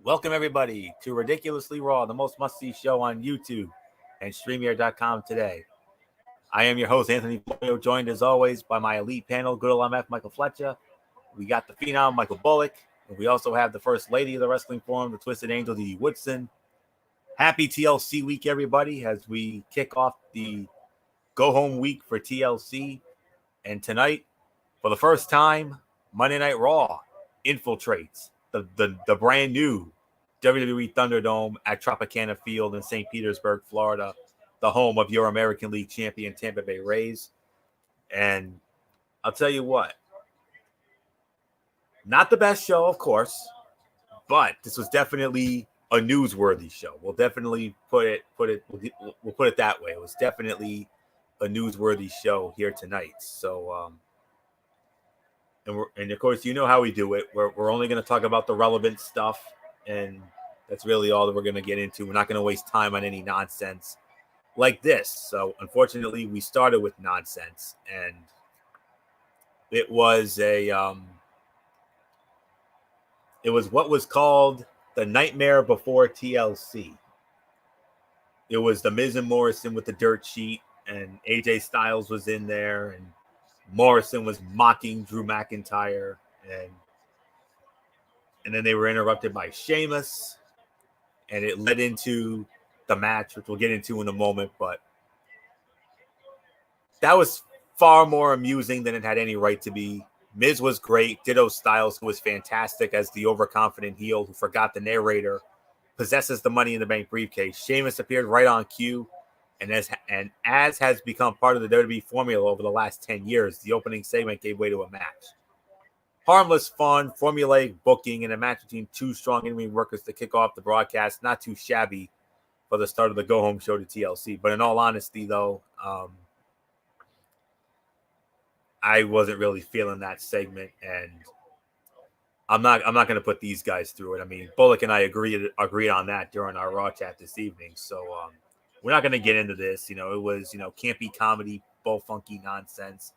Welcome, everybody, to Ridiculously Raw, the most must see show on YouTube and StreamYard.com today. I am your host, Anthony Florio, joined as always by my elite panel, good old MF Michael Fletcher. We got the Phenom, Michael Bullock. And we also have the First Lady of the Wrestling Forum, the Twisted Angel, Dee Woodson. Happy TLC week, everybody, as we kick off the go home week for TLC. And tonight, for the first time, Monday Night Raw infiltrates the brand new WWE Thunderdome at Tropicana Field in St. Petersburg, Florida, the home of your American League champion Tampa Bay Rays. And I'll tell you what, not the best show, of course, but this was definitely a newsworthy show. We'll definitely put it that way. It was definitely a newsworthy show here tonight. So, and of course, you know how we do it. We're only going to talk about the relevant stuff, and that's really all that we're going to get into. We're not going to waste time on any nonsense like this. So, unfortunately, we started with nonsense, and it was it was what was called the Nightmare Before TLC. It was the Miz and Morrison with the dirt sheet, and AJ Styles was in there, and Morrison was mocking Drew McIntyre, and then they were interrupted by Sheamus, and it led into the match, which we'll get into in a moment, but that was far more amusing than it had any right to be. Miz was great. Ditto Styles, who was fantastic as the overconfident heel who forgot the narrator, possesses the Money in the Bank briefcase. Sheamus appeared right on cue, and as has become part of the WWE formula over the last 10 years, the opening segment gave way to a match. Harmless fun, formulaic booking, and a match between two strong in-ring workers to kick off the broadcast. Not too shabby for the start of the go-home show to TLC. But in all honesty, though, I wasn't really feeling that segment, and I'm not going to put these guys through it. I mean, Bullock and I agreed on that during our Raw chat this evening. So we're not going to get into this. It was campy comedy, bull funky nonsense.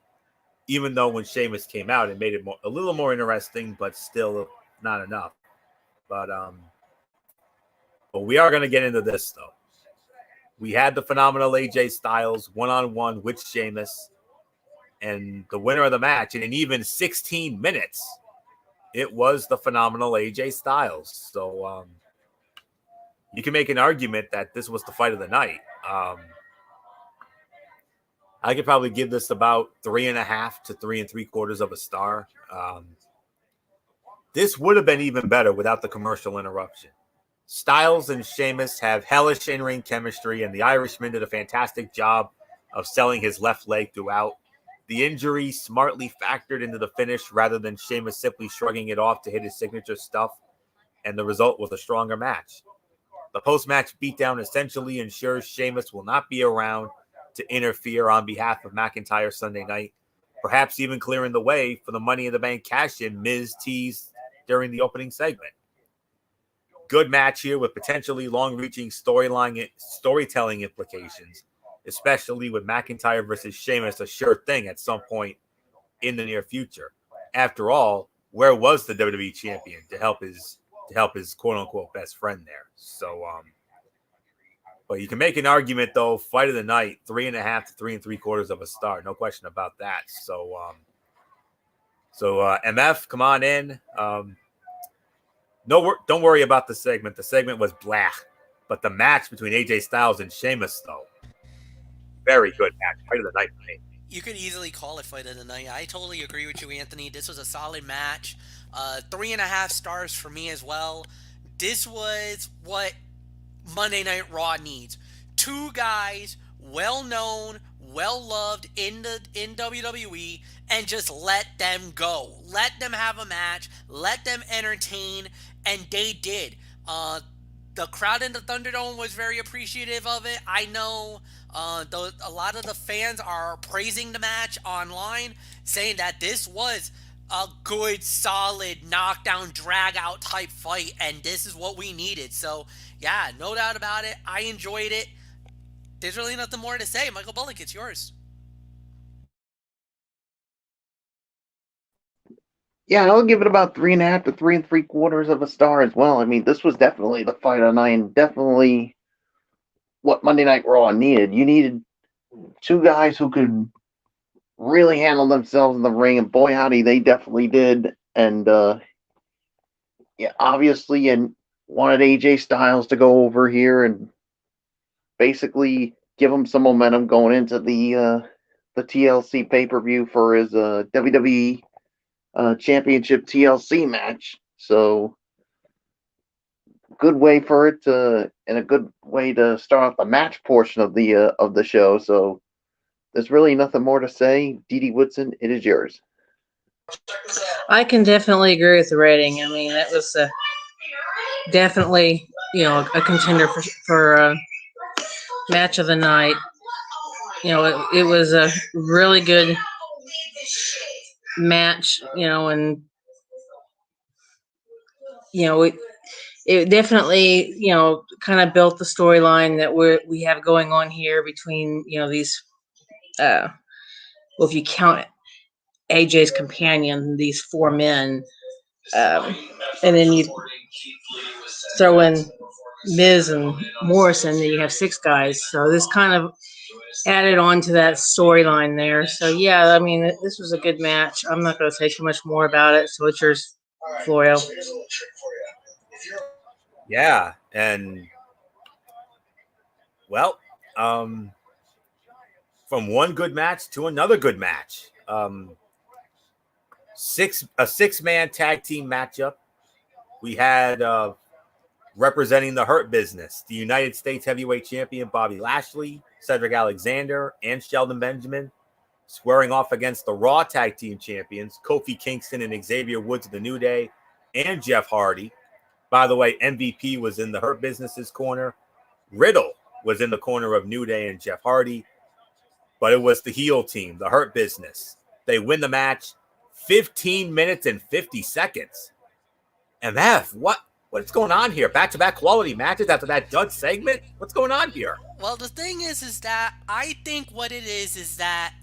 Even though when Sheamus came out, it made it a little more interesting, but still not enough. But we are going to get into this though. We had the phenomenal AJ Styles one-on-one with Sheamus, and the winner of the match, and in even 16 minutes, it was the phenomenal AJ Styles. So you can make an argument that this was the fight of the night. I could probably give this about 3.5 to 3 3/4 of a star. This would have been even better without the commercial interruption. Styles and Sheamus have hellish in-ring chemistry, and the Irishman did a fantastic job of selling his left leg throughout. The injury smartly factored into the finish rather than Sheamus simply shrugging it off to hit his signature stuff, and the result was a stronger match. The post-match beatdown essentially ensures Sheamus will not be around to interfere on behalf of McIntyre Sunday night, perhaps even clearing the way for the Money in the Bank cash-in Miz teased during the opening segment. Good match here with potentially long-reaching storytelling implications, especially with McIntyre versus Sheamus a sure thing at some point in the near future. After all, where was the WWE champion to help his quote-unquote best friend there? So, but you can make an argument, though, fight of the night, 3.5 to 3 3/4 of a star. No question about that. So, MF, come on in. Don't worry about the segment. The segment was blah. But the match between AJ Styles and Sheamus, though, very good match. Fight of the night. You could easily call it fight of the night. I totally agree with you, Anthony. This was a solid match. 3.5 stars for me as well. This was what Monday Night Raw needs. Two guys, well known, well loved in WWE, and just let them go. Let them have a match. Let them entertain, and they did. The crowd in the Thunderdome was very appreciative of it. I know a lot of the fans are praising the match online, saying that this was a good, solid, knockdown, drag-out type fight, and this is what we needed. So, yeah, no doubt about it. I enjoyed it. There's really nothing more to say. Michael Bullock, it's yours. Yeah, I'll give it about 3.5 to 3 3/4 of a star as well. I mean, this was definitely the fight of the night, and definitely what Monday Night Raw needed. You needed two guys who could really handle themselves in the ring, and boy howdy, they definitely did. And yeah, obviously, and wanted AJ Styles to go over here and basically give him some momentum going into the TLC pay per view for his WWE Championship TLC match. So good way for it to, and a good way to start off the match portion of the show. So there's really nothing more to say. Dee Woodson, it is yours. I can definitely agree with the rating. I mean, that was definitely, a contender for match of the night. It was a really good match, and it definitely, kind of built the storyline that we have going on here between, these, well, if you count AJ's companion, these four men, and then you throw in Miz and Morrison, and you have six guys. So this kind of added on to that storyline there. So yeah, I mean, this was a good match. I'm not going to say too much more about it. So it's yours, Florio. Yeah, and well, from one good match to another good match. A six-man tag team matchup. We had representing the Hurt Business, the United States Heavyweight Champion Bobby Lashley, Cedric Alexander, and Shelton Benjamin, squaring off against the Raw Tag Team Champions, Kofi Kingston and Xavier Woods of the New Day, and Jeff Hardy. By the way, MVP was in the Hurt Business's corner. Riddle was in the corner of New Day and Jeff Hardy. But it was the heel team, the Hurt Business. They win the match 15 minutes and 50 seconds. MF, what's going on here? Back-to-back quality matches after that Dud segment? What's going on here? Well, the thing is that I think what it is that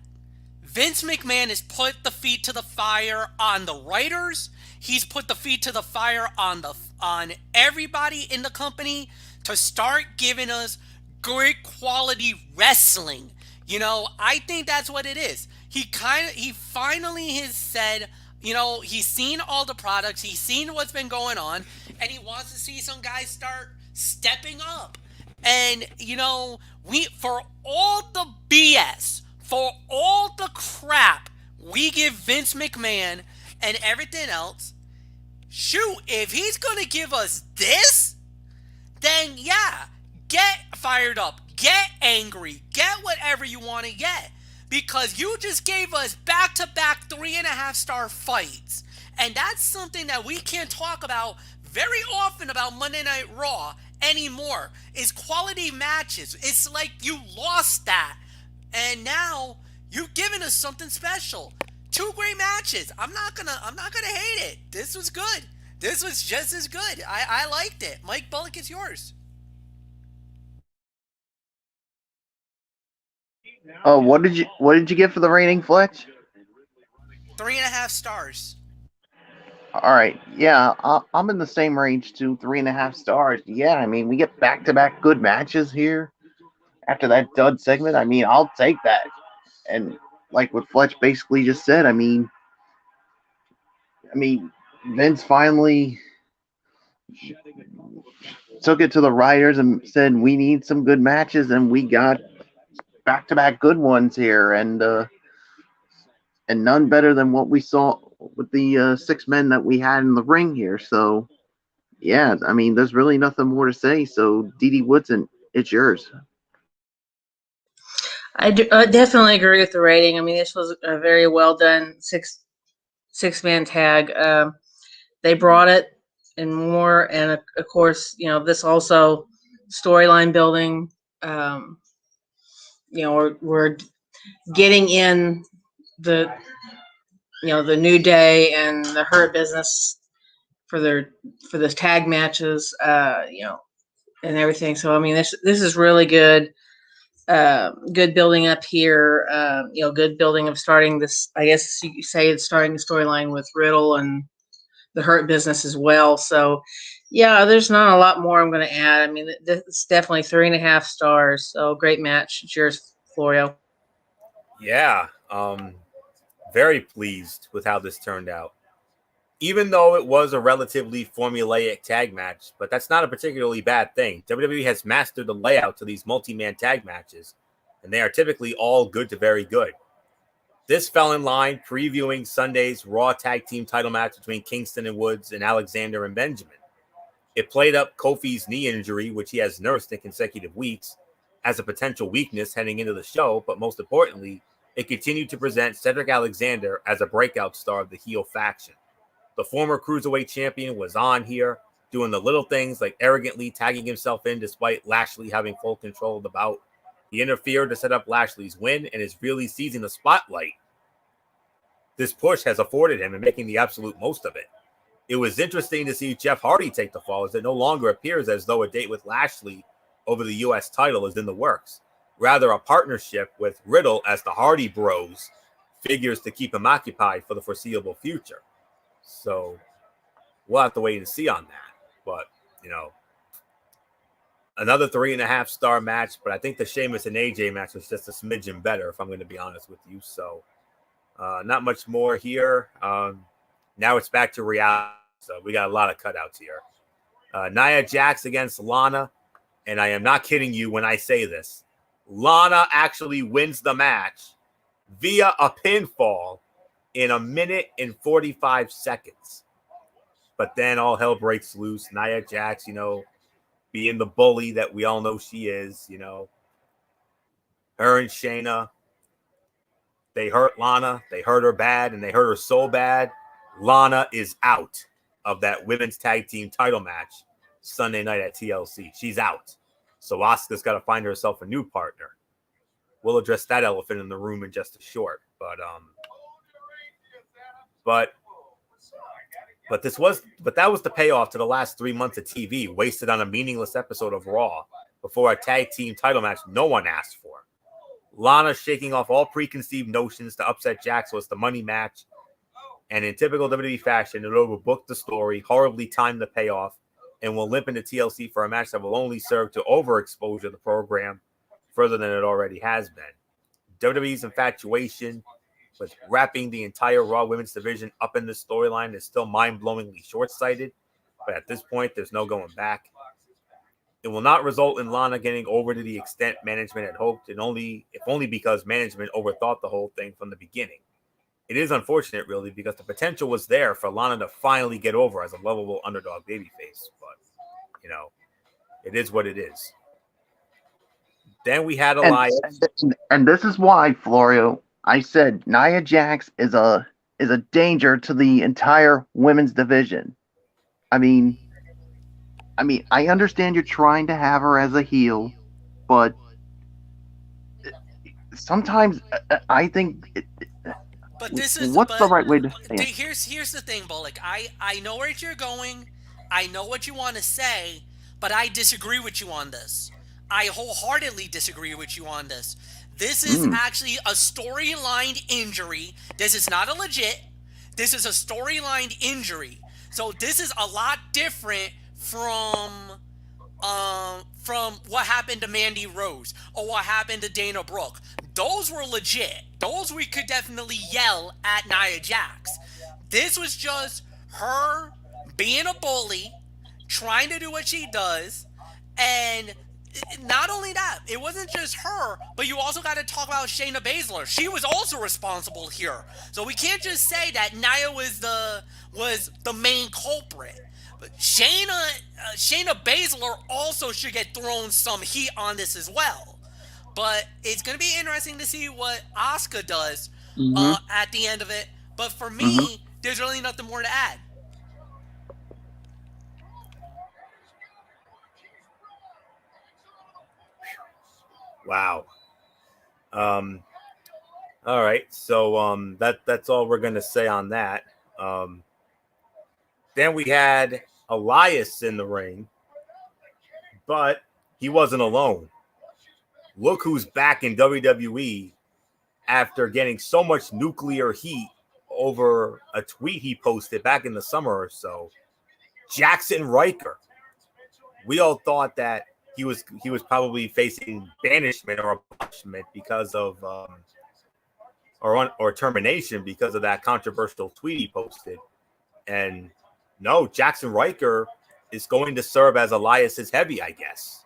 Vince McMahon has put the feet to the fire on the writers. He's put the feet to the fire on everybody in the company to start giving us great quality wrestling. I think that's what it is. He finally has said, he's seen all the products, he's seen what's been going on, and he wants to see some guys start stepping up. And, for all the BS, for all the crap we give Vince McMahon and everything else, shoot, if he's going to give us this, then yeah, get fired up, get angry, get whatever you want to get. Because you just gave us back-to-back 3.5-star fights. And that's something that we can't talk about very often about Monday Night Raw anymore, is quality matches. It's like you lost that. And now you've given us something special. 2 great matches. I'm not gonna hate it. This was good. This was just as good. I liked it. Mike Bullock, is yours. Oh, what did you get for the rating, Fletch? 3.5 stars. All right, yeah, I'm in the same range too, 3.5 stars. Yeah, I mean, we get back-to-back good matches here after that dud segment. I mean, I'll take that. And like what Fletch basically just said, I mean, Vince finally took it to the writers and said we need some good matches, and we got back-to-back good ones here, and none better than what we saw with the 6 men that we had in the ring here. So yeah, I mean, there's really nothing more to say. So Dee Woodson, it's yours. I definitely agree with the rating. I mean, this was a very well done six-man tag. They brought it and more, and of course, this also storyline building. We're getting in the New Day and the Hurt Business for the tag matches, and everything. So I mean, this is really good. good building up here. Good building of starting this. I guess you could say it's starting the storyline with Riddle and the Hurt Business as well. So, yeah, there's not a lot more I'm going to add. I mean, it's definitely 3.5 stars. So, great match. Cheers, Florio. Yeah, very pleased with how this turned out. Even though it was a relatively formulaic tag match, but that's not a particularly bad thing. WWE has mastered the layout to these multi-man tag matches, and they are typically all good to very good. This fell in line previewing Sunday's Raw Tag Team title match between Kingston and Woods and Alexander and Benjamin. It played up Kofi's knee injury, which he has nursed in consecutive weeks, as a potential weakness heading into the show, but most importantly, it continued to present Cedric Alexander as a breakout star of the heel faction. The former Cruiserweight champion was on here, doing the little things like arrogantly tagging himself in despite Lashley having full control of the bout. He interfered to set up Lashley's win and is really seizing the spotlight this push has afforded him and making the absolute most of it. It was interesting to see Jeff Hardy take the fall, as it no longer appears as though a date with Lashley over the U.S. title is in the works. Rather, a partnership with Riddle as the Hardy Bros figures to keep him occupied for the foreseeable future. So we'll have to wait and see on that. But, another 3.5 star match. But I think the Sheamus and AJ match was just a smidgen better, if I'm going to be honest with you. So not much more here. Now it's back to reality. So we got a lot of cutouts here. Nia Jax against Lana. And I am not kidding you when I say this. Lana actually wins the match via a pinfall in 1 minute and 45 seconds. But then all hell breaks loose. Nia Jax, being the bully that we all know she is, her and Shayna, they hurt Lana. They hurt her bad, and they hurt her so bad, Lana is out of that women's tag team title match Sunday night at TLC. She's out. So Asuka's got to find herself a new partner. We'll address that elephant in the room in just a short. But that was the payoff to the last 3 months of TV wasted on a meaningless episode of Raw before a tag team title match no one asked for. Lana shaking off all preconceived notions to upset Jax was the money match, and in typical WWE fashion, it overbooked the story, horribly timed the payoff, and will limp into TLC for a match that will only serve to overexposure the program further than it already has been. WWE's infatuation with wrapping the entire Raw Women's division up in this storyline is still mind-blowingly short-sighted, but at this point, there's no going back. It will not result in Lana getting over to the extent management had hoped, if only because management overthought the whole thing from the beginning. It is unfortunate, really, because the potential was there for Lana to finally get over as a lovable underdog babyface, but, it is what it is. Then we had Elias. And this is why, Florio, I said Nia Jax is a danger to the entire women's division. I mean, I understand you're trying to have her as a heel, but sometimes I think. But this is what's the right way to say it? Here's the thing, Bullock. I know where you're going. I know what you want to say, but I disagree with you on this. I wholeheartedly disagree with you on this. This is actually a storyline injury. This is not a legit. This is a storyline injury. So this is a lot different from what happened to Mandy Rose or what happened to Dana Brooke. Those were legit. Those we could definitely yell at Nia Jax. This was just her being a bully, trying to do what she does, and not only that, it wasn't just her, but you also got to talk about Shayna Baszler. She was also responsible here. So we can't just say that Nia was the main culprit. But Shayna Baszler also should get thrown some heat on this as well. But it's going to be interesting to see what Asuka does at the end of it. But for me, there's really nothing more to add. Wow. All right. So that's all we're gonna say on that. Then we had Elias in the ring, but he wasn't alone. look who's back in WWE after getting so much nuclear heat over a tweet he posted back in the summer or so. Jackson Riker. We all thought that he was probably facing banishment or punishment because of or termination because of that controversial tweet he posted. And no, Jackson Riker is going to serve as Elias's heavy, I guess.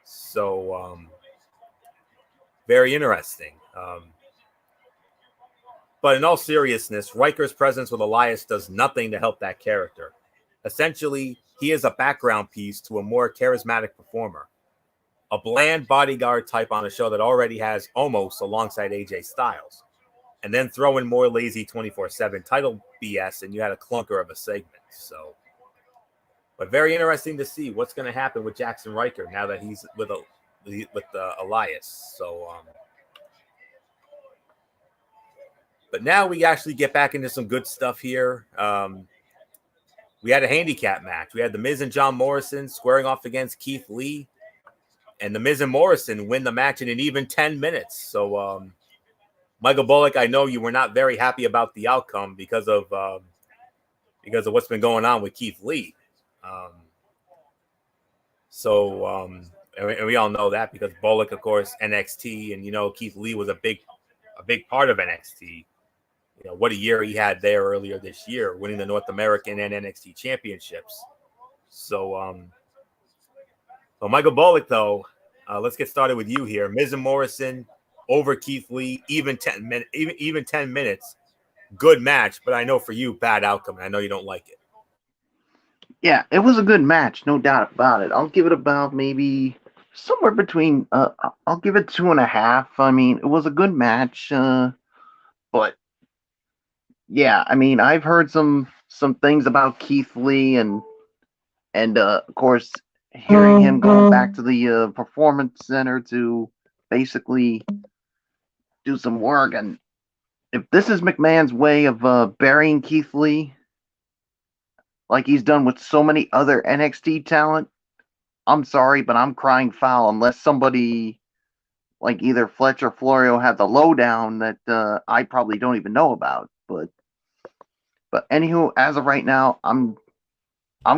So very interesting. But in all seriousness, Riker's presence with Elias does nothing to help that character. Essentially, he is a background piece to a more charismatic performer, a bland bodyguard type on a show that already has Omos alongside AJ Styles. And then throw in more lazy 24/7 title BS, and you had a clunker of a segment. So, but very interesting to see what's going to happen with Jackson Riker now that he's with Elias. So, but now we actually get back into some good stuff here. We had a handicap match. We had The Miz and John Morrison squaring off against Keith Lee, and The Miz and Morrison win the match in an even 10 minutes. So, Michael Bullock, I know you were not very happy about the outcome because of what's been going on with Keith Lee. And we all know that because Bullock, of course, NXT, and Keith Lee was a big part of NXT. What a year he had there earlier this year, winning the North American and NXT championships. So, Michael Bullock, though, let's get started with you here. Miz and Morrison over Keith Lee, even 10 minutes. Good match, but I know for you, bad outcome. I know you don't like it. Yeah, it was a good match, no doubt about it. I'll give it about maybe somewhere between. I'll give it 2.5. I mean, it was a good match, but yeah, I mean, I've heard some things about Keith Lee, and of course, hearing him going back to the Performance Center to basically do some work, and if this is McMahon's way of burying Keith Lee, like he's done with so many other NXT talent, I'm sorry, but I'm crying foul unless somebody like either Fletch or Florio have the lowdown that I probably don't even know about. But anywho, as of right now, I'm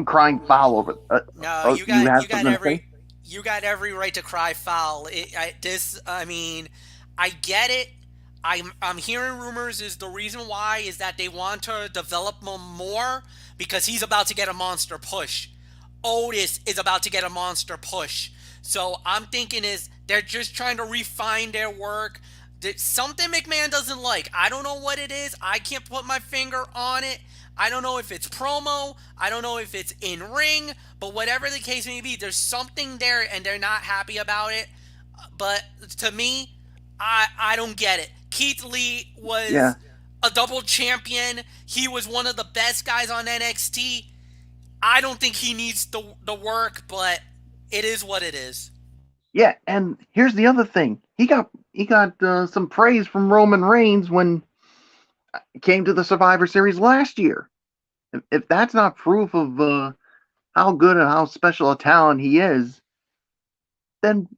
crying foul over. No, you got every right to cry foul. I get it. I'm hearing rumors is the reason why is that they want to develop him more because he's about to get a monster push. Otis is about to get a monster push. So I'm thinking is they're just trying to refine their work. Something McMahon doesn't like. I don't know what it is. I can't put my finger on it. I don't know if it's promo. I don't know if it's in ring. But whatever the case may be, there's something there and they're not happy about it. But to me, I don't get it. Keith Lee was a double champion. He was one of the best guys on NXT. I don't think he needs the work, but it is what it is. Yeah, and here's the other thing. He got some praise from Roman Reigns when he came to the Survivor Series last year. If that's not proof of how good and how special a talent he is, then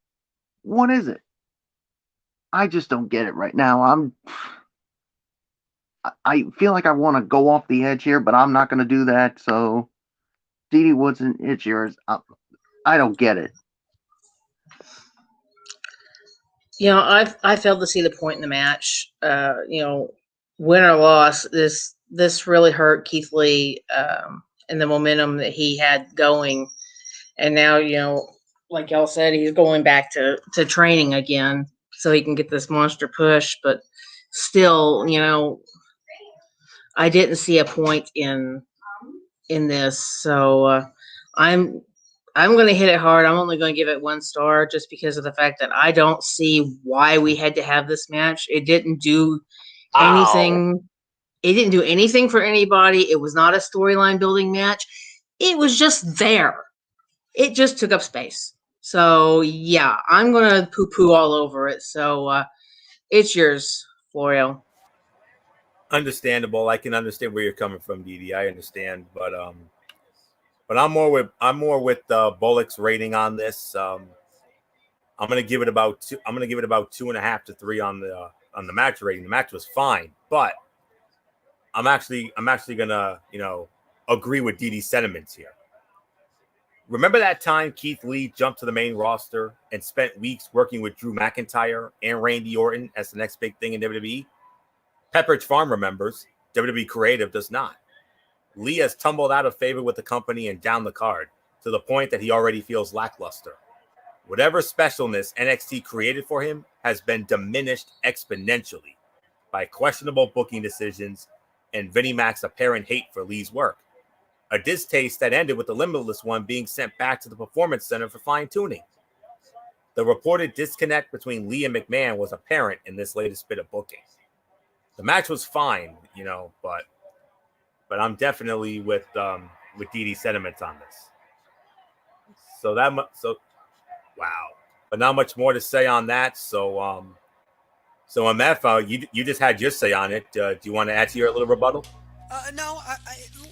what is it? I just don't get it right now. I feel like I want to go off the edge here, but I'm not going to do that. So, Didi Woodson, it's yours. I don't get it. I failed to see the point in the match. Win or loss, this really hurt Keith Lee and the momentum that he had going. And now, like y'all said, he's going back to training again so he can get this monster push. But still, I didn't see a point in this. So I'm going to hit it hard. I'm only going to give it 1 star just because of the fact that I don't see why we had to have this match. It didn't do anything. It didn't do anything for anybody. It was not a storyline building match. It was just there. It just took up space. So, yeah, I'm going to poo-poo all over it. So, it's yours, Florio. Understandable. I can understand where you're coming from, Didi. I understand, but I'm more with Bullock's rating on this. I'm gonna give it about two. I'm gonna give it about 2.5 to 3 on the match rating. The match was fine, but I'm actually gonna agree with DD's sentiments here. Remember that time Keith Lee jumped to the main roster and spent weeks working with Drew McIntyre and Randy Orton as the next big thing in WWE? Pepperidge Farm remembers. WWE Creative does not. Lee has tumbled out of favor with the company and down the card to the point that he already feels lackluster. Whatever specialness NXT created for him has been diminished exponentially by questionable booking decisions and Vinnie Mac's apparent hate for Lee's work. A distaste that ended with the Limitless One being sent back to the Performance Center for fine-tuning. The reported disconnect between Lee and McMahon was apparent in this latest bit of booking. The match was fine, but I'm definitely with DD's sentiments on this. So wow. But not much more to say on that. So MF, you just had your say on it. Do you want to add to your little rebuttal? No,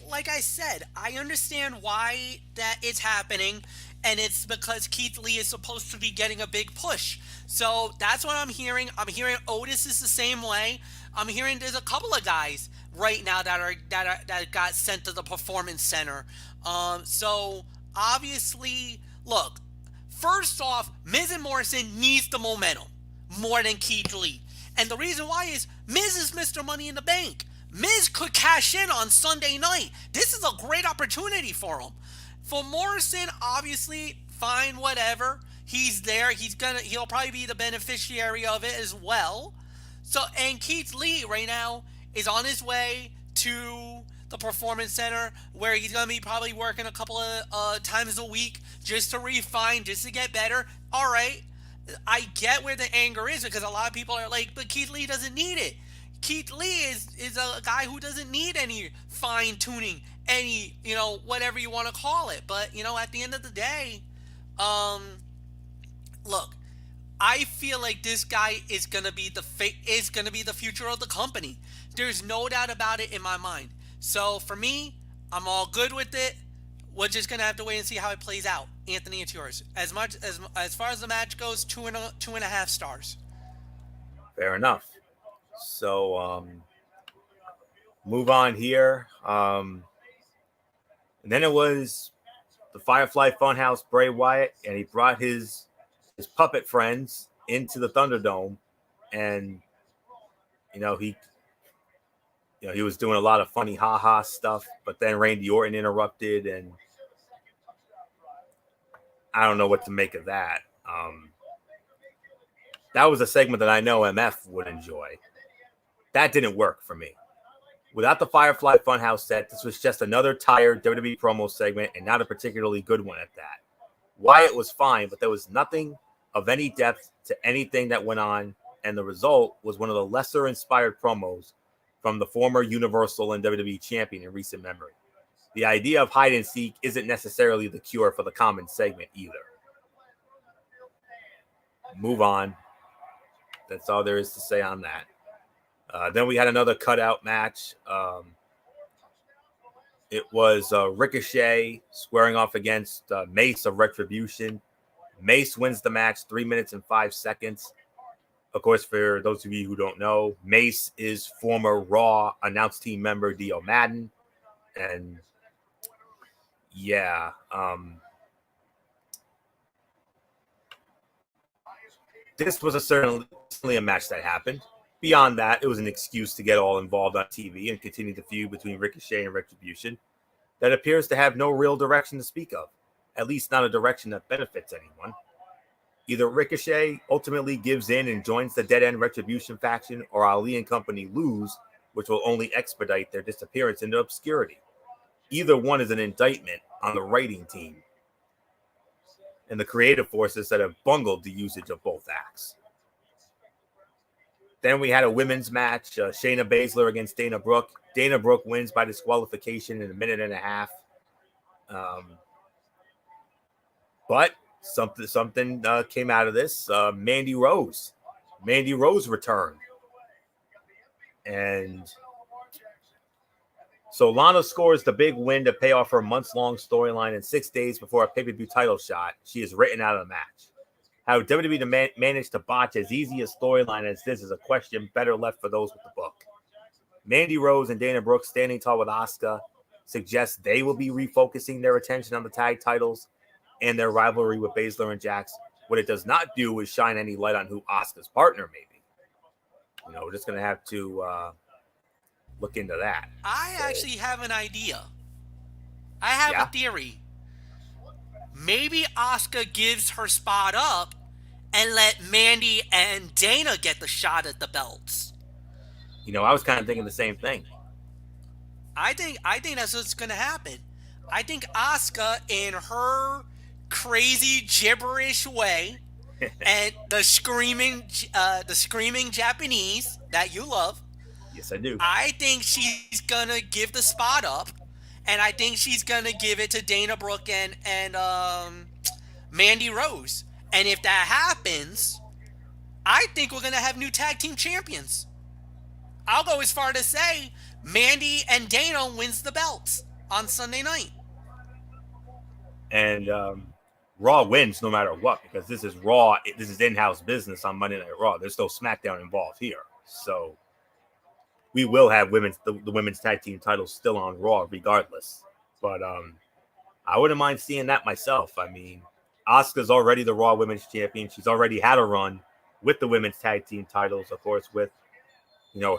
like I said, I understand why that it's happening, and it's because Keith Lee is supposed to be getting a big push. So that's what I'm hearing. I'm hearing Otis is the same way. I'm hearing there's a couple of guys right now that got sent to the Performance Center. So obviously, look, first off, Miz and Morrison needs the momentum more than Keith Lee. And the reason why is Miz is Mr. Money in the Bank. Miz could cash in on Sunday night. This is a great opportunity for him. For Morrison, obviously, fine, whatever. He's there. He'll probably be the beneficiary of it as well. So, and Keith Lee right now is on his way to the Performance Center, where he's going to be probably working a couple of times a week just to refine, just to get better. All right. I get where the anger is, because a lot of people are like, but Keith Lee doesn't need it. Keith Lee is a guy who doesn't need any fine-tuning, any, whatever you want to call it. But, at the end of the day, look, I feel like this guy is going to be the future of the company. There's no doubt about it in my mind. So for me, I'm all good with it. We're just going to have to wait and see how it plays out. Anthony, it's yours. As far as the match goes, 2.5 stars. Fair enough. So move on here. And then it was the Firefly Funhouse, Bray Wyatt, and he brought his puppet friends into the Thunderdome, and he was doing a lot of funny ha-ha stuff, but then Randy Orton interrupted, and I don't know what to make of that. That was a segment that I know MF would enjoy. That didn't work for me. Without the Firefly Funhouse set, this was just another tired WWE promo segment, and not a particularly good one at that. Wyatt was fine, but there was nothing of any depth to anything that went on, and the result was one of the lesser-inspired promos from the former Universal and WWE champion in recent memory. The idea of hide and seek isn't necessarily the cure for the common segment either. Move on. That's all there is to say on that. Then we had another cutout match. It was Ricochet squaring off against Mace of Retribution. Mace wins the match 3 minutes and 5 seconds. Of course, for those of you who don't know, Mace is former Raw announce team member Dio Madden. And yeah, this was certainly a match that happened. Beyond that, it was an excuse to get all involved on TV and continue the feud between Ricochet and Retribution that appears to have no real direction to speak of, at least not a direction that benefits anyone. Either Ricochet ultimately gives in and joins the dead-end Retribution faction, or Ali and company lose, which will only expedite their disappearance into obscurity. Either one is an indictment on the writing team and the creative forces that have bungled the usage of both acts. Then we had a women's match, Shayna Baszler against Dana Brooke. Dana Brooke wins by disqualification in 1.5 minutes. But something came out of this. Mandy Rose returned. And so Lana scores the big win to pay off her months-long storyline, and 6 days before a pay-per-view title shot, she is written out of the match. How WWE managed to botch as easy a storyline as this is a question better left for those with the book. Mandy Rose and Dana Brooke standing tall with Asuka suggests they will be refocusing their attention on the tag titles and their rivalry with Baszler and Jax. What it does not do is shine any light on who Asuka's partner may be. We're just going to have to look into that. I actually have an idea. I have a theory. Maybe Asuka gives her spot up and let Mandy and Dana get the shot at the belts. I was kind of thinking the same thing. I think that's what's going to happen. I think Asuka, in her crazy gibberish way, and the screaming Japanese that you love. Yes, I do. I think she's gonna give the spot up, and I think she's gonna give it to Dana Brooke and Mandy Rose. And if that happens, I think we're gonna have new tag team champions. I'll go as far to say Mandy and Dana wins the belts on Sunday night. And Raw wins no matter what, because this is Raw. This is in-house business on Monday Night Raw. There's no SmackDown involved here. So we will have the women's tag team titles still on Raw regardless. But I wouldn't mind seeing that myself. I mean, Asuka's already the Raw Women's Champion. She's already had a run with the women's tag team titles, of course, with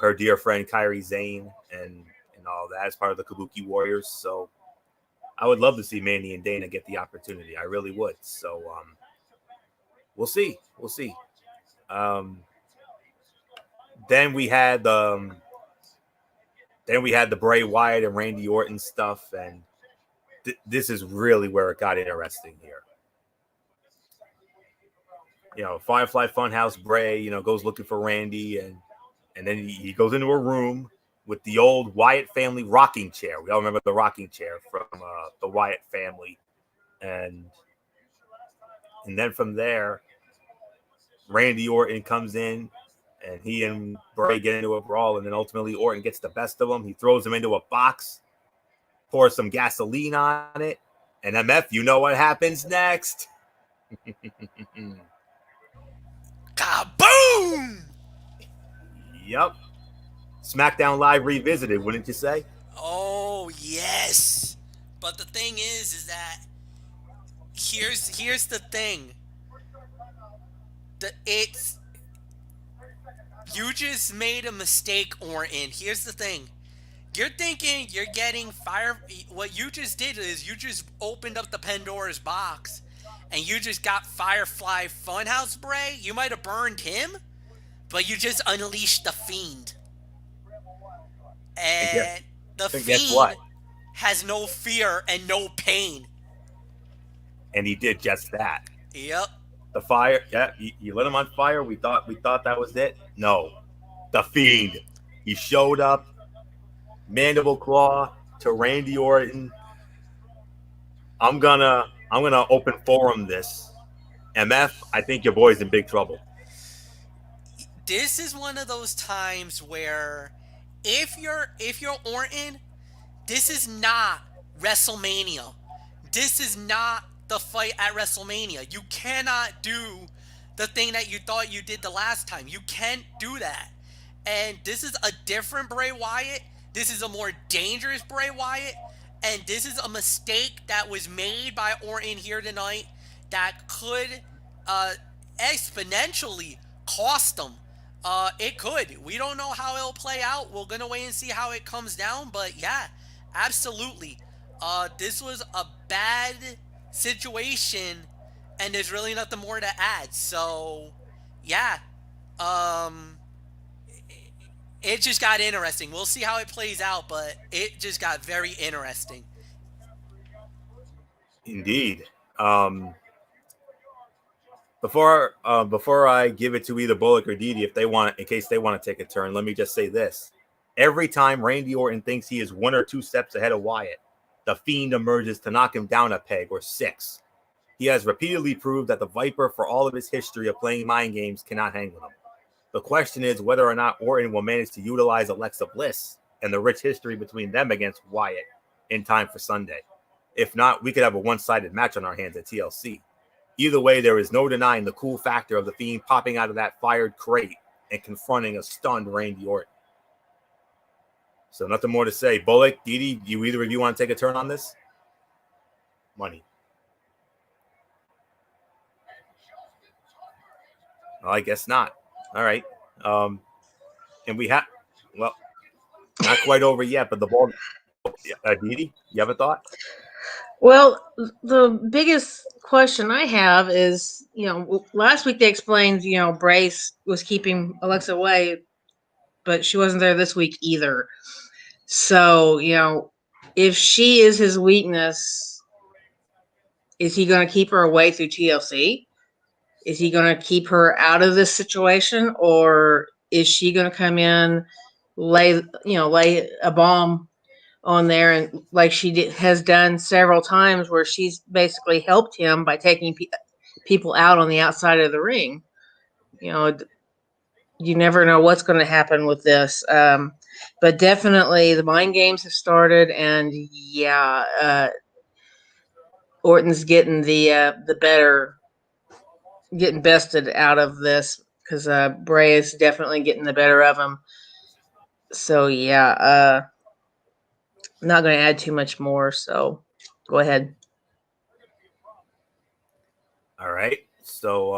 her dear friend Kairi Sane and all that as part of the Kabuki Warriors. So I would love to see Mandy and Dana get the opportunity. I really would. So we'll see. We'll see. Then we had the Bray Wyatt and Randy Orton stuff, and this is really where it got interesting here. Firefly Funhouse Bray, goes looking for Randy, and then he goes into a room with the old Wyatt family rocking chair. We all remember the rocking chair from the Wyatt family. And then from there, Randy Orton comes in, and he and Bray get into a brawl, and then ultimately Orton gets the best of him. He throws him into a box, pours some gasoline on it, and MF, you know what happens next? Kaboom! Yep. SmackDown Live revisited, wouldn't you say? Oh, yes. But the thing is that here's the thing. You just made a mistake, Orton. Here's the thing. You're thinking you're getting fire. What you just did is you just opened up the Pandora's box and you just got Firefly Funhouse Bray. You might have burned him, but you just unleashed the Fiend. And the Fiend has no fear and no pain. And he did just that. Yep. The fire, yeah, you lit him on fire. We thought that was it. No, the Fiend. He showed up, mandible claw to Randy Orton. I'm gonna open forum this. MF, I think your boy's in big trouble. This is one of those times where if you're Orton, this is not WrestleMania. This is not the fight at WrestleMania. You cannot do the thing that you thought you did the last time. You can't do that. And this is a different Bray Wyatt. This is a more dangerous Bray Wyatt. And this is a mistake that was made by Orton here tonight that could exponentially cost them. It could. We don't know how it'll play out. We're going to wait and see how it comes down. But yeah, absolutely. This was a bad situation, and there's really nothing more to add. So, yeah. It just got interesting. We'll see how it plays out, but it just got very interesting. Indeed. Before I give it to either Bullock or Didi, in case they want to take a turn, let me just say this. Every time Randy Orton thinks he is 1 or 2 steps ahead of Wyatt, the Fiend emerges to knock him down a peg or 6. He has repeatedly proved that the Viper, for all of his history of playing mind games, cannot hang with him. The question is whether or not Orton will manage to utilize Alexa Bliss and the rich history between them against Wyatt in time for Sunday. If not, we could have a one-sided match on our hands at TLC. Either way, there is no denying the cool factor of the Fiend popping out of that fired crate and confronting a stunned Randy Orton. So nothing more to say. Bullock, Didi, you either of you want to take a turn on this? Money. Well, I guess not. All right. And we have, well, not quite over yet, but the ball. Didi, you have a thought? Well, the biggest question I have is, last week they explained, Brace was keeping Alexa away, but she wasn't there this week either. So, if she is his weakness, is he going to keep her away through TLC? Is he going to keep her out of this situation, or is she going to come in, lay a bomb on there, and like she has done several times, where she's basically helped him by taking people out on the outside of the ring? You never know what's going to happen with this. But definitely the mind games have started, and Orton's getting getting bested out of this, because Bray is definitely getting the better of him. So I'm not going to add too much more. So go ahead. All right. So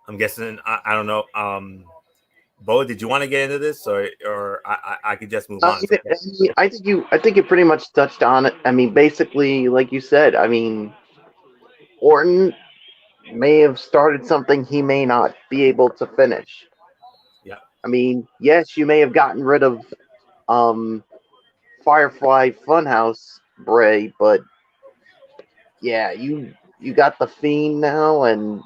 I'm guessing I don't know. Bo, did you want to get into this, or I could just move on? I think you pretty much touched on it. I mean, basically, like you said, I mean, Orton may have started something he may not be able to finish. Yeah. I mean, yes, you may have gotten rid of Firefly Funhouse Bray, but yeah, you got the Fiend now, and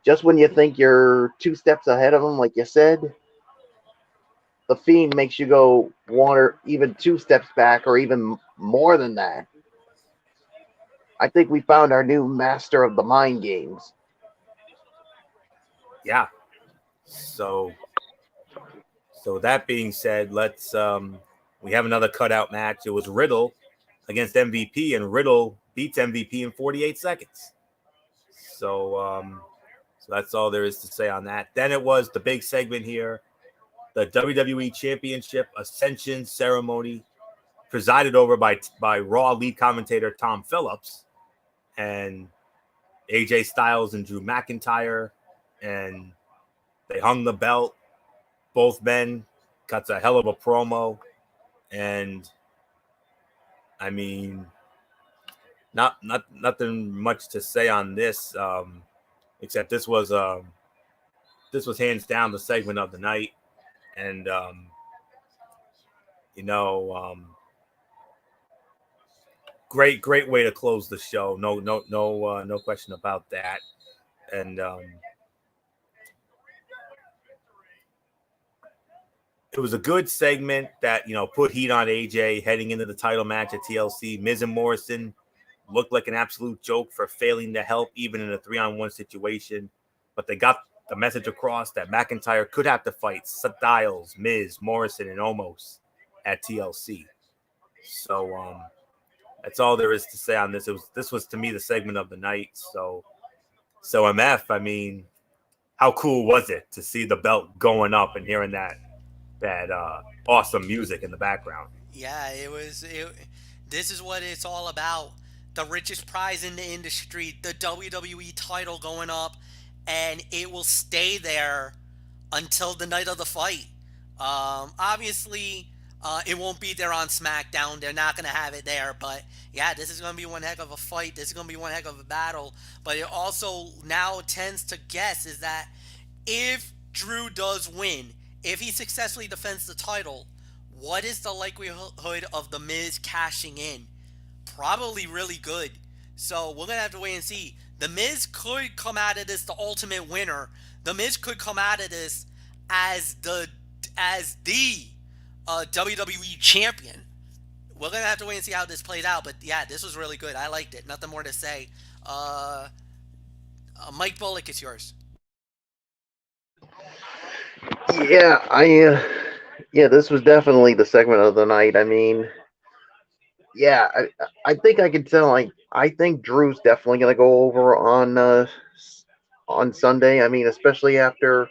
just when you think you're 2 steps ahead of him, like you said, the Fiend makes you go 1 or even 2 steps back, or even more than that. I think we found our new master of the mind games. Yeah. So that being said, let's we have another cutout match. It was Riddle against MVP, and Riddle beats MVP in 48 seconds. So that's all there is to say on that. Then it was the big segment here, the WWE Championship Ascension ceremony, presided over by Raw lead commentator Tom Phillips, and AJ Styles and Drew McIntyre, and they hung the belt. Both men cuts a hell of a promo, and I mean, nothing much to say on this, except this was hands down the segment of the night, and great way to close the show. No question about that, and it was a good segment that, put heat on AJ heading into the title match at TLC. Miz and Morrison looked like an absolute joke for failing to help even in a 3-on-1 situation, but they got the message across that McIntyre could have to fight Styles, Miz, Morrison, and Omos at TLC. So that's all there is to say on this. This was to me the segment of the night. So MF, I mean, how cool was it to see the belt going up and hearing that awesome music in the background? Yeah, this is what it's all about. The richest prize in the industry, the WWE title going up, and it will stay there until the night of the fight. Obviously, it won't be there on SmackDown. They're not going to have it there, but yeah, this is going to be one heck of a fight. This is going to be one heck of a battle. But it also now tends to guess is that if Drew does win, if he successfully defends the title, what is the likelihood of The Miz cashing in? Probably really good. So we're going to have to wait and see. The Miz could come out of this the ultimate winner. The Miz could come out of this as the WWE champion. We're going to have to wait and see how this plays out. But yeah, this was really good. I liked it. Nothing more to say. Mike Bullock, it's yours. Yeah, this was definitely the segment of the night. I mean, yeah, I think I can tell. Like, I think Drew's definitely gonna go over on Sunday. I mean, especially after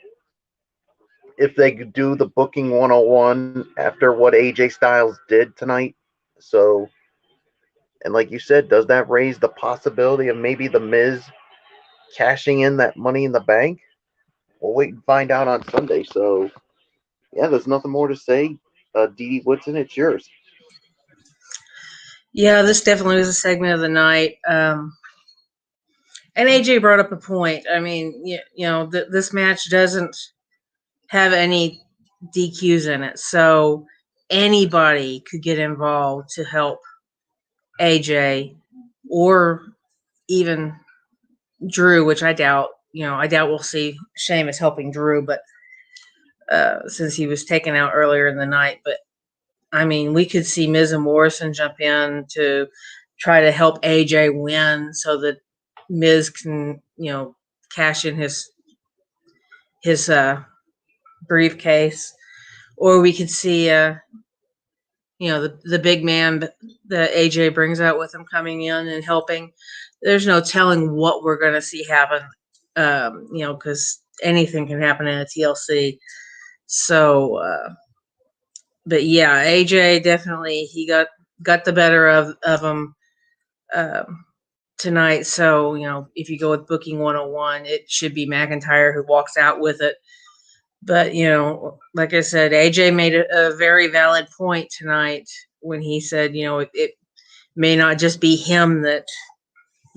if they could do the booking 101 after what AJ Styles did tonight. So, and like you said, does that raise the possibility of maybe the Miz cashing in that Money in the Bank? We'll wait and find out on Sunday. So, yeah, there's nothing more to say. Dee Dee Woodson, it's yours. Yeah, this definitely was a segment of the night. And AJ brought up a point. I mean, this match doesn't have any DQs in it, so anybody could get involved to help AJ or even Drew, which I doubt. I doubt we'll see Sheamus helping Drew, but since he was taken out earlier in the night. But I mean, we could see Miz and Morrison jump in to try to help AJ win, so that Miz can, cash in his briefcase, or we could see, the big man that AJ brings out with him coming in and helping. There's no telling what we're going to see happen, because anything can happen in a TLC. So, but yeah, AJ definitely he got the better of him tonight. So if you go with booking 101, it should be McIntyre who walks out with it. But like I said, AJ made a very valid point tonight when he said, it may not just be him that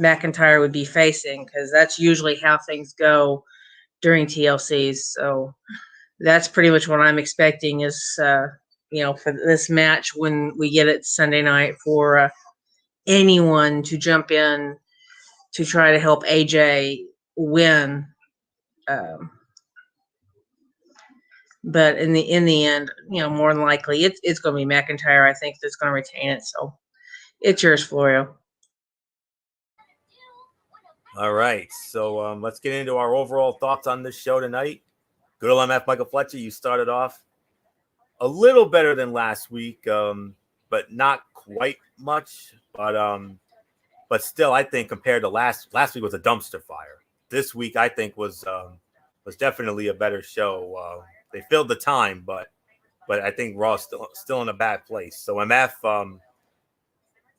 McIntyre would be facing, because that's usually how things go during TLCs. So that's pretty much what I'm expecting is, for this match when we get it Sunday night, for anyone to jump in to try to help AJ win. But in the end, more than likely it's going to be McIntyre. I think that's going to retain it. So it's yours, Florio. All right. So let's get into our overall thoughts on this show tonight. Good old MF Michael Fletcher, you started off a little better than last week, but not quite much. But still, I think compared to last week was a dumpster fire. This week, I think was definitely a better show. They filled the time, but I think Raw's still in a bad place. So MF,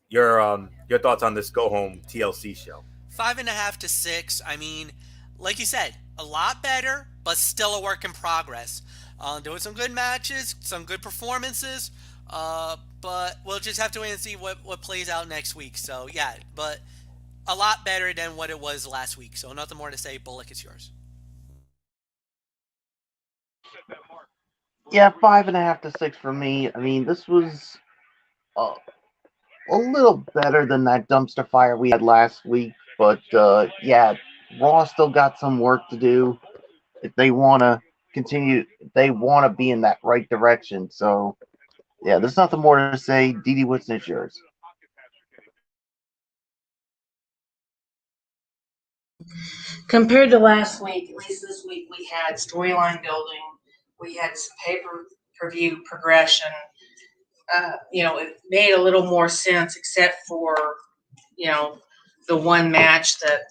your thoughts on this go home TLC show? 5.5 to 6. I mean, like you said, a lot better, but still a work in progress. There were some good matches, some good performances, but we'll just have to wait and see what plays out next week. So yeah, but a lot better than what it was last week. So nothing more to say. Bullock, it's yours. Yeah, 5.5 to 6 for me. I mean, this was a little better than that dumpster fire we had last week, but yeah, Raw still got some work to do if they want to continue. They want to be in that right direction. So yeah, there's nothing more to say. Dee Dee Woodson, is yours. Compared to last week, at least this week, we had storyline building. We had some pay-per-view progression. It made a little more sense, except for, the one match that,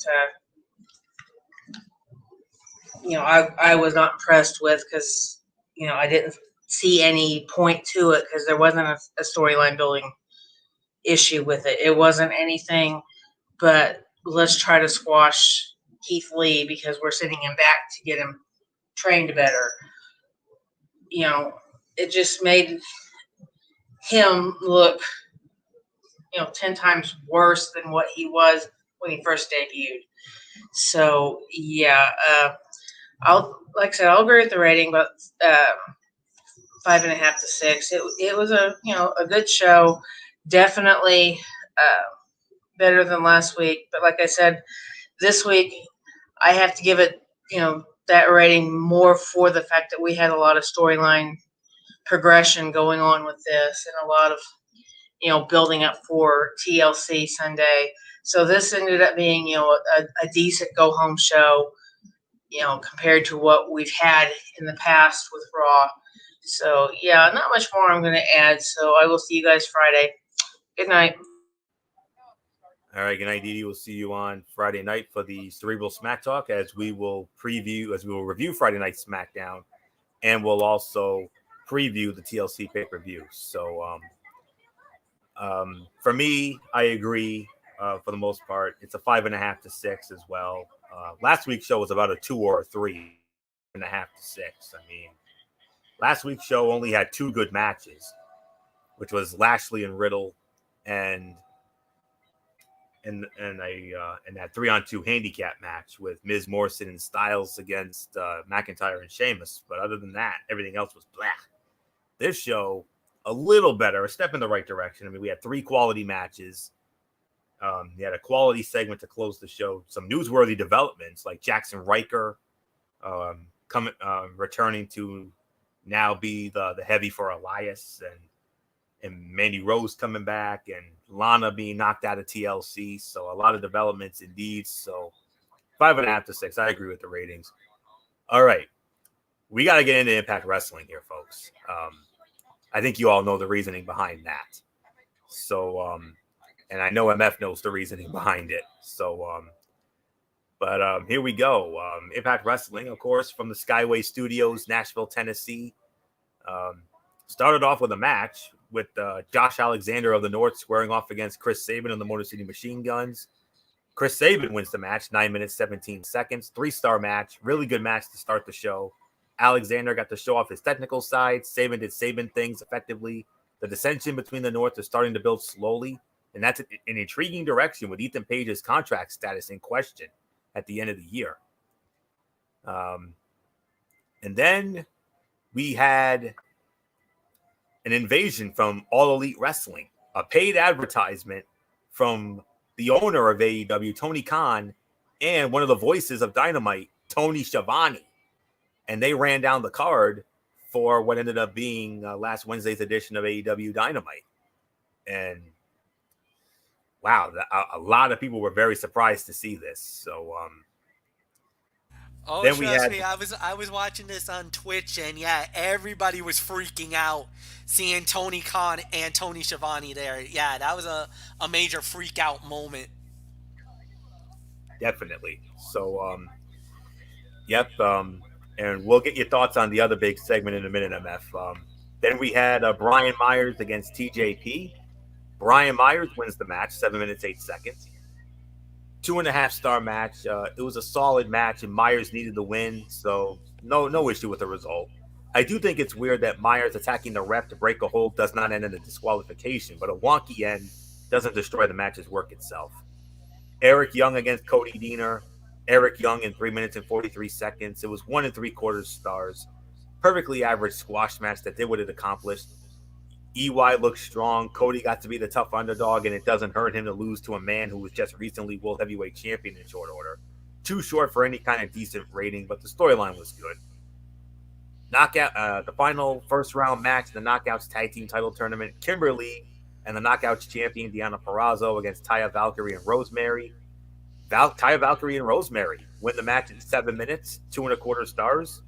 I was not impressed with, because, I didn't see any point to it, because there wasn't a storyline building issue with it. It wasn't anything but let's try to squash Keith Lee because we're sending him back to get him trained better. It just made him look, 10 times worse than what he was when he first debuted. So yeah, I'll agree with the rating, but 5.5 to 6. It was a good show, definitely better than last week. But like I said, this week I have to give it that rating more for the fact that we had a lot of storyline progression going on with this, and a lot of building up for TLC Sunday. So this ended up being a decent go home show, compared to what we've had in the past with Raw. So yeah, not much more I'm going to add. So I will see you guys Friday. Good night. All right, good night, Dee Dee. We'll see you on Friday night for the Cerebral Smack Talk as we will review Friday Night SmackDown, and we'll also preview the TLC pay-per-view. So for me, I agree for the most part. It's a 5.5 to 6 as well. Last week's show was about a 2 or a 3.5 to 6. I mean, last week's show only had 2 good matches, which was Lashley and Riddle and that 3-on-2 handicap match with Miz Morrison and Styles against McIntyre and Sheamus. But other than that, everything else was blah. This show, a little better, a step in the right direction. I mean, we had 3 quality matches. You had a quality segment to close the show. Some newsworthy developments like Jackson Riker returning to now be the heavy for Elias, and Mandy Rose coming back, and Lana being knocked out of TLC. So a lot of developments indeed. So 5.5 to 6. I agree with the ratings. All right. We got to get into Impact Wrestling here, folks. I think you all know the reasoning behind that. So, and I know MF knows the reasoning behind it. So, but here we go. Impact Wrestling, of course, from the Skyway Studios, Nashville, Tennessee. Started off with a match with Josh Alexander of the North squaring off against Chris Sabin of the Motor City Machine Guns. Chris Sabin wins the match, 9 minutes, 17 seconds. 3-star match. Really good match to start the show. Alexander got to show off his technical side. Sabin did Sabin things effectively. The dissension between the North is starting to build slowly, and that's an intriguing direction with Ethan Page's contract status in question at the end of the year. And then we had an invasion from All Elite Wrestling, a paid advertisement from the owner of AEW, Tony Khan, and one of the voices of Dynamite, Tony Schiavone. And they ran down the card for what ended up being last Wednesday's edition of AEW Dynamite. And wow, a lot of people were very surprised to see this. So, Oh, then trust me, I was watching this on Twitch, and yeah, everybody was freaking out seeing Tony Khan and Tony Schiavone there. Yeah, that was a major freak out moment. Definitely. So, yep. And we'll get your thoughts on the other big segment in a minute, MF. Then we had Brian Myers against TJP. Brian Myers wins the match, 7 minutes, 8 seconds. 2.5-star match. It was a solid match, and Myers needed the win, so no issue with the result. I do think it's weird that Myers attacking the ref to break a hold does not end in a disqualification, but a wonky end doesn't destroy the match's work itself. Eric Young against Cody Deaner. Eric Young in 3 minutes and 43 seconds. It was 1 3/4 stars. Perfectly average squash match that did what it accomplished. EY looked strong. Cody got to be the tough underdog, and it doesn't hurt him to lose to a man who was just recently World Heavyweight Champion in short order. Too short for any kind of decent rating, but the storyline was good. Knockout, the final first-round match, the Knockouts Tag Team Title Tournament, Kimberly and the Knockouts champion Deonna Purrazzo against Taya Valkyrie and Rosemary. Taya Valkyrie and Rosemary win the match in 7 minutes, 2 1/4 stars.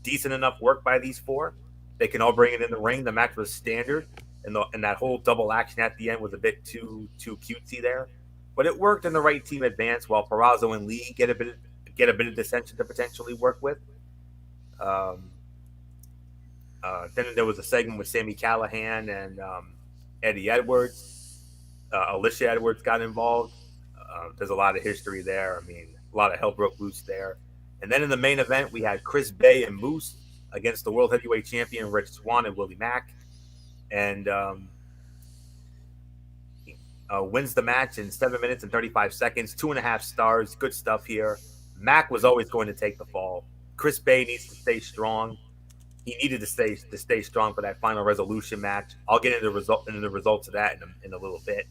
Decent enough work by these four. They can all bring it in the ring. The match was standard, and that whole double action at the end was a bit too cutesy there. But it worked, and the right team advanced while Purrazzo and Lee get a bit of dissension to potentially work with. Then there was a segment with Sami Callihan and Eddie Edwards. Alicia Edwards got involved. There's a lot of history there. I mean, a lot of hell broke loose there. And then in the main event, we had Chris Bay and Moose against the World Heavyweight Champion Rich Swann and Willie Mack. And wins the match in 7 minutes and 35 seconds, 2.5 stars. Good stuff here. Mack was always going to take the fall. Chris Bay needs to stay strong. He needed to stay strong for that final resolution match. I'll get into the results of that in a little bit.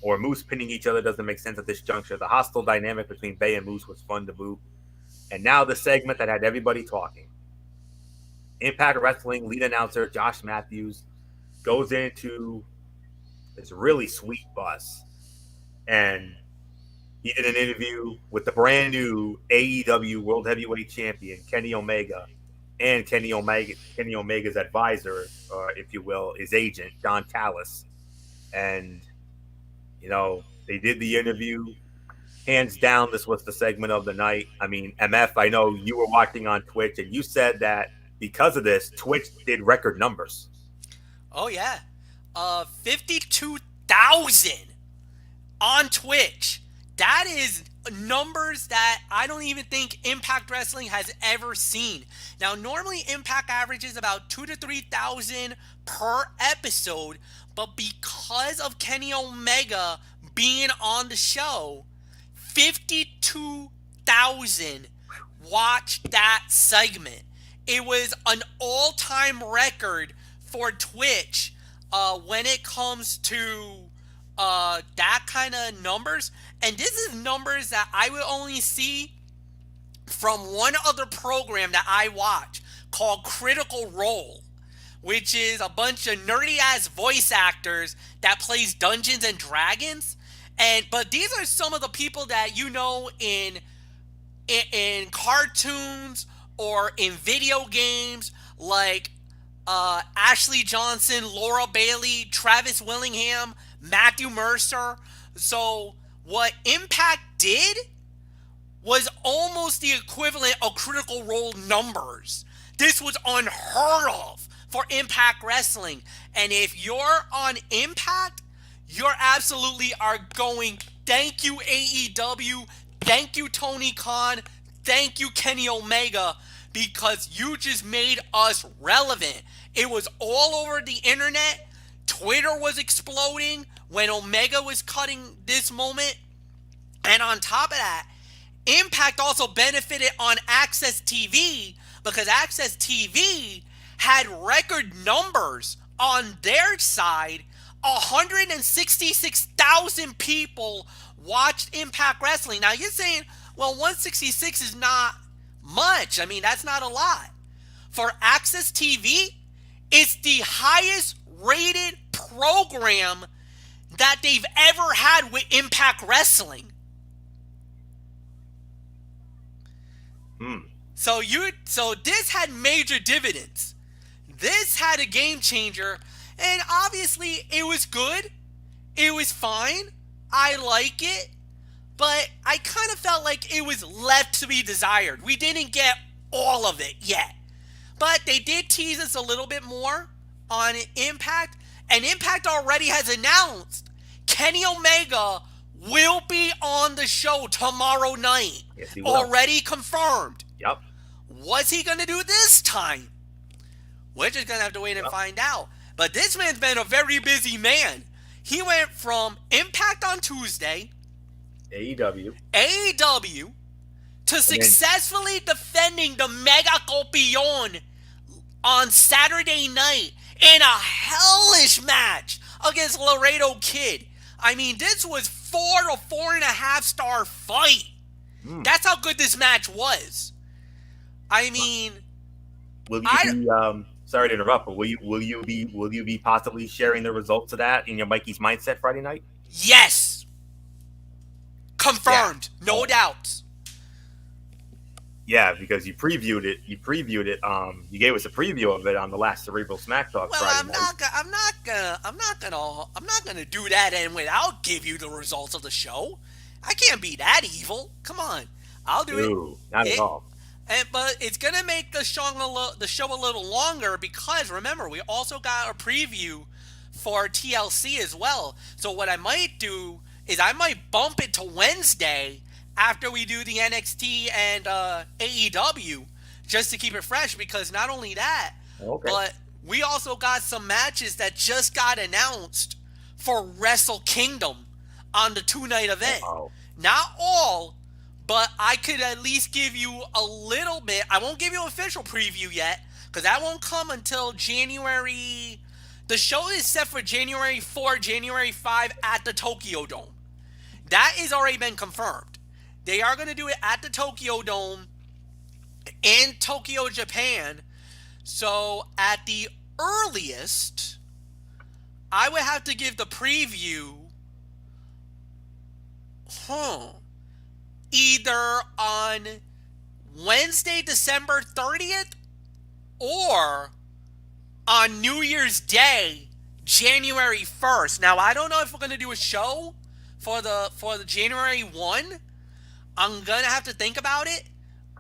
Or Moose pinning each other doesn't make sense at this juncture. The hostile dynamic between Bay and Moose was fun to boot. And now the segment that had everybody talking. Impact Wrestling lead announcer Josh Matthews goes into this really sweet bus. And he did an interview with the brand new AEW World Heavyweight Champion, Kenny Omega, and Kenny Omega's advisor, if you will, his agent, Don Callis. And, they did the interview. Hands down, this was the segment of the night. I mean, MF, I know you were watching on Twitch, and you said that because of this, Twitch did record numbers. Oh yeah, 52,000 on Twitch. That is numbers that I don't even think Impact Wrestling has ever seen. Now, normally Impact averages about 2,000 to 3,000 per episode, but because of Kenny Omega being on the show, 52,000 watched that segment. It was an all-time record for Twitch when it comes to that kind of numbers. And this is numbers that I would only see from one other program that I watch called Critical Role, which is a bunch of nerdy-ass voice actors that plays Dungeons and Dragons. But these are some of the people that you know in cartoons or in video games, like Ashley Johnson, Laura Bailey, Travis Willingham, Matthew Mercer. So what Impact did was almost the equivalent of Critical Role numbers. This was unheard of for Impact Wrestling. And if you're on Impact, you're absolutely are going, thank you AEW, thank you Tony Khan, thank you Kenny Omega, because you just made us relevant. It was all over the internet. Twitter was exploding when Omega was cutting this moment. And on top of that, Impact also benefited on Access TV because Access TV had record numbers on their side. 166,000 people watched Impact Wrestling. Now you're saying, well, 166 is not much. I mean, that's not a lot. For Access TV, it's the highest rated program that they've ever had with Impact Wrestling. So this had major dividends. This had a game changer, and obviously it was good. It was fine. I like it, but I kind of felt like it was left to be desired. We didn't get all of it yet, but they did tease us a little bit more on Impact, and Impact already has announced Kenny Omega will be on the show tomorrow night. Yes, he will. Already confirmed. Yep. What's he going to do this time? We're just going to have to wait and find out. But this man's been a very busy man. He went from Impact on Tuesday, AEW, to successfully defending the Mega Campeon on Saturday night in a hellish match against Laredo Kid. I mean, this was 4 to 4.5 star fight. That's how good this match was. I mean, will you be? Sorry to interrupt, but will you be possibly sharing the results of that in your Mikey's Mindset Friday night? Yes, confirmed, no doubts. Yeah, because you previewed it. You gave us a preview of it on the last Cerebral Smack Talk Friday night. I'm not gonna do that and without give you the results of the show. I can't be that evil. Come on, I'll do it. Not at all. But it's gonna make the show a little longer because remember we also got a preview for TLC as well. So what I might do is I might bump it to Wednesday after we do the NXT and AEW just to keep it fresh because not only that, but we also got some matches that just got announced for Wrestle Kingdom on the 2-night event. Not all, but I could at least give you a little bit. I won't give you an official preview yet because that won't come until January. The show is set for January 4, January 5 at the Tokyo Dome. That has already been confirmed. They are going to do it at the Tokyo Dome in Tokyo, Japan. So at the earliest, I would have to give the preview either on Wednesday, December 30th or on New Year's Day, January 1st. Now I don't know if we're gonna do a show for the January 1. I'm gonna have to think about it.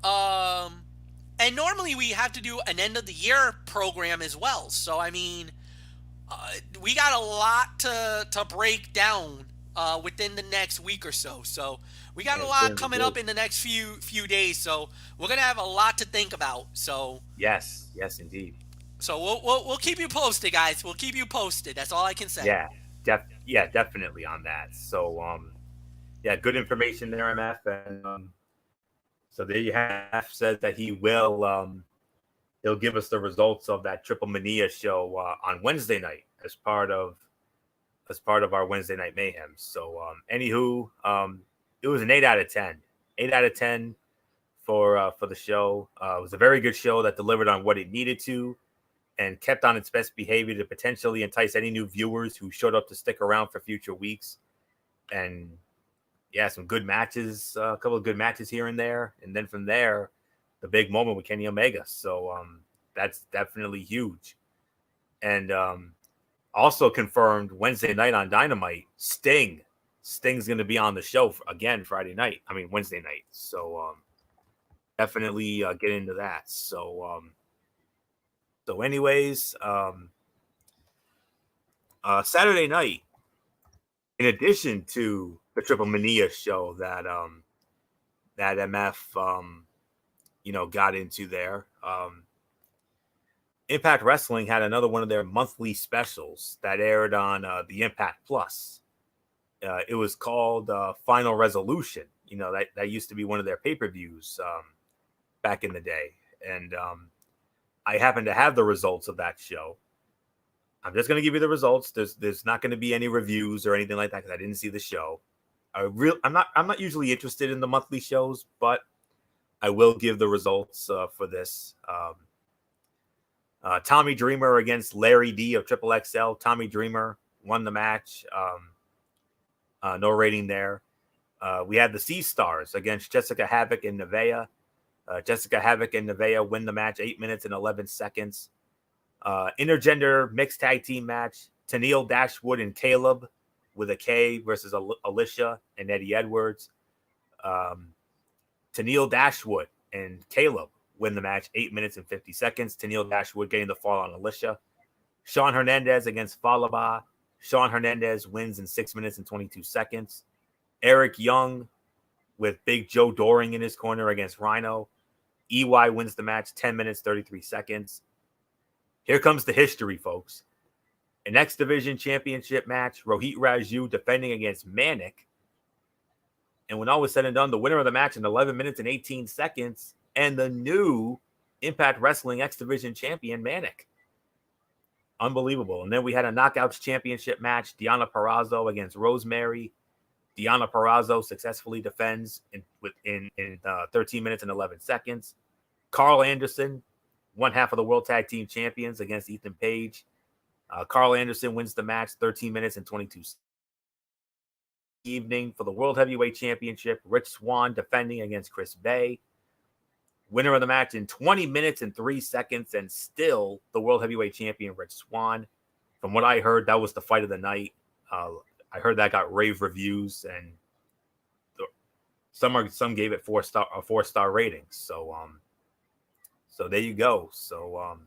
And normally we have to do an end of the year program as well. So I mean, we got a lot to break down within the next week or so. So we got a lot coming up in the next few days. So we're gonna have a lot to think about. So yes, indeed. So we'll keep you posted, guys. We'll keep you posted. That's all I can say. Yeah, definitely on that. So yeah, good information there, MF. And so there you have. Said that he will he'll give us the results of that Triple Mania show on Wednesday night as part of our Wednesday Night Mayhem. So anywho, it was an 8 out of 10. 8 out of 10 for the show. It was a very good show that delivered on what it needed to and kept on its best behavior to potentially entice any new viewers who showed up to stick around for future weeks. And yeah, some good matches, a couple of good matches here and there. And then from there, the big moment with Kenny Omega. So that's definitely huge. And also confirmed Wednesday night on Dynamite, Sting's going to be on the show again Wednesday night. So definitely get into that. So anyways, Saturday night, in addition to the Triple Mania show that MF got into there, Impact Wrestling had another one of their monthly specials that aired on the Impact Plus. It was called Final Resolution. That used to be one of their pay-per-views back in the day. And I happen to have the results of that show. I'm just going to give you the results. There's not going to be any reviews or anything like that because I didn't see the show. I'm not usually interested in the monthly shows, but I will give the results for this. Tommy Dreamer against Larry D of Triple XL. Tommy Dreamer won the match. No rating there. We had the Sea Stars against Jessica Havoc and Nevaeh. Jessica Havoc and Nevaeh win the match 8 minutes and 11 seconds. Intergender mixed tag team match. Tennille Dashwood and Caleb with a K versus Alicia and Eddie Edwards. Tennille Dashwood and Caleb win the match 8 minutes and 50 seconds. Tennille Dashwood getting the fall on Alicia. Sean Hernandez against Falaba. Sean Hernandez wins in 6 minutes and 22 seconds. Eric Young with Big Joe Doring in his corner against Rhino. EY wins the match 10 minutes, 33 seconds. Here comes the history, folks. An X Division Championship match. Rohit Raju defending against Manic. And when all was said and done, the winner of the match in 11 minutes and 18 seconds and the new Impact Wrestling X Division champion, Manic. Unbelievable. And then we had a Knockouts Championship match. Deonna Purrazzo against Rosemary. Deonna Purrazzo successfully defends in 13 minutes and 11 seconds. Carl Anderson, one half of the World Tag Team Champions against Ethan Page. Carl Anderson wins the match 13 minutes and 22 seconds. Evening for the World Heavyweight Championship. Rich Swann defending against Chris Bay. Winner of the match in 20 minutes and 3 seconds, and still the World Heavyweight Champion, Rich Swann. From what I heard, that was the fight of the night. I heard that got rave reviews, and some gave it 4-star ratings. So there you go. So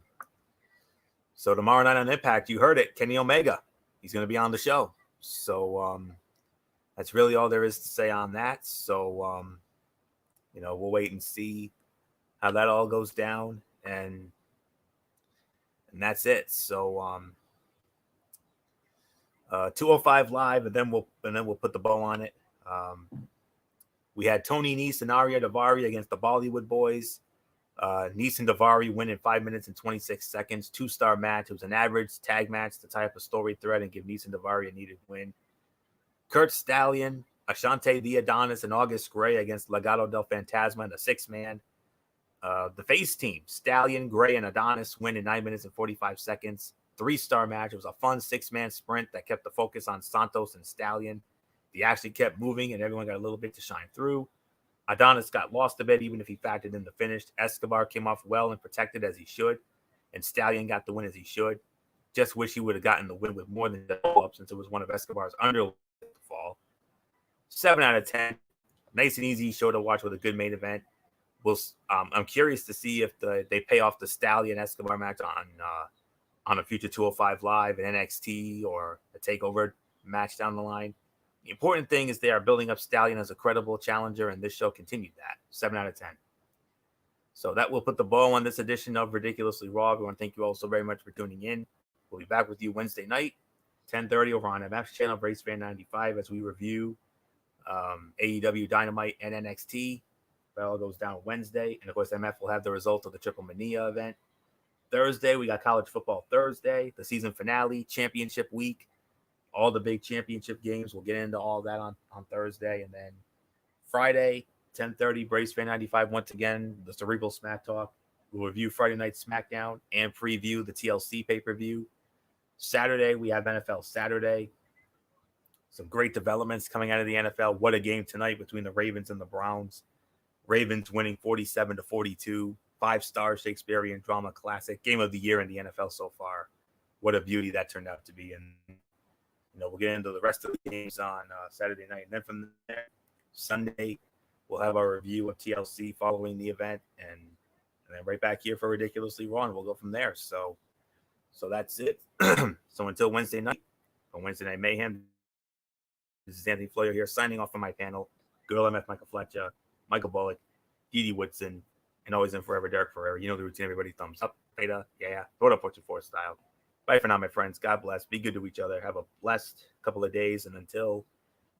tomorrow night on Impact, you heard it, Kenny Omega. He's going to be on the show. So that's really all there is to say on that. So we'll wait and see how that all goes down, and that's it. So 205 Live, and then we'll put the bow on it. We had Tony Nese and Arya Daivari against the Bollywood Boys. Nese and Daivari win in 5 minutes and 26 seconds. 2-star match. It was an average tag match to tie up a story thread and give Nese and Daivari a needed win. Kurt Stallion, Ashante the Adonis, and August Gray against Legado del Fantasma in a 6-man. The face team, Stallion, Gray, and Adonis win in 9 minutes and 45 seconds. 3-star match. It was a fun 6-man sprint that kept the focus on Santos and Stallion. He actually kept moving, and everyone got a little bit to shine through. Adonis got lost a bit, even if he factored in the finish. Escobar came off well and protected as he should, and Stallion got the win as he should. Just wish he would have gotten the win with more than just up, since it was one of Escobar's under fall. 7 out of 10. Nice and easy show to watch with a good main event. I'm curious to see if they pay off the Stallion Escobar match on a future 205 Live, an NXT, or a TakeOver match down the line. The important thing is they are building up Stallion as a credible challenger, and this show continued that. 7 out of 10. So that will put the bow on this edition of Ridiculously Raw. We want to thank you all so very much for tuning in. We'll be back with you Wednesday night, 10:30 over on MF's channel, Racefan 95, as we review AEW Dynamite and NXT. That all goes down Wednesday. And, of course, MF will have the results of the Triple Mania event. Thursday, we got college football Thursday, the season finale, championship week, all the big championship games. We'll get into all that on Thursday. And then Friday, 10:30, Brace Fan 95, once again, the Cerebral Smack Talk. We'll review Friday Night SmackDown and preview the TLC pay-per-view. Saturday, we have NFL Saturday. Some great developments coming out of the NFL. What a game tonight between the Ravens and the Browns. Ravens winning 47-42. 5-star Shakespearean drama classic. Game of the year in the NFL so far. What a beauty that turned out to be. And, we'll get into the rest of the games on Saturday night. And then from there, Sunday, we'll have our review of TLC following the event. And then right back here for Ridiculously Raw, and we'll go from there. So that's it. So until Wednesday night, on Wednesday Night Mayhem, this is Anthony Floyer here, signing off from my panel. Girl MF, Michael Fletcher, Michael Bullock, Dee Dee Woodson, and always in forever, Derek Ferrer. You know the routine, everybody. Thumbs up, beta, yeah. Throw it up, Fortune 4 style. Bye for now, my friends. God bless. Be good to each other. Have a blessed couple of days. And until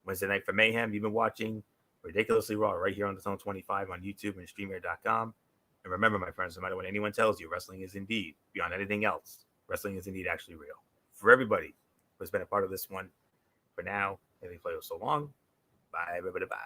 Wednesday night for Mayhem, you've been watching Ridiculously Raw right here on the Zone 25 on YouTube and StreamYard.com. And remember, my friends, no matter what anyone tells you, wrestling is indeed, beyond anything else, wrestling is indeed actually real. For everybody who's been a part of this one, for now, Anthony Floyer, so long. Bye, everybody. Bye.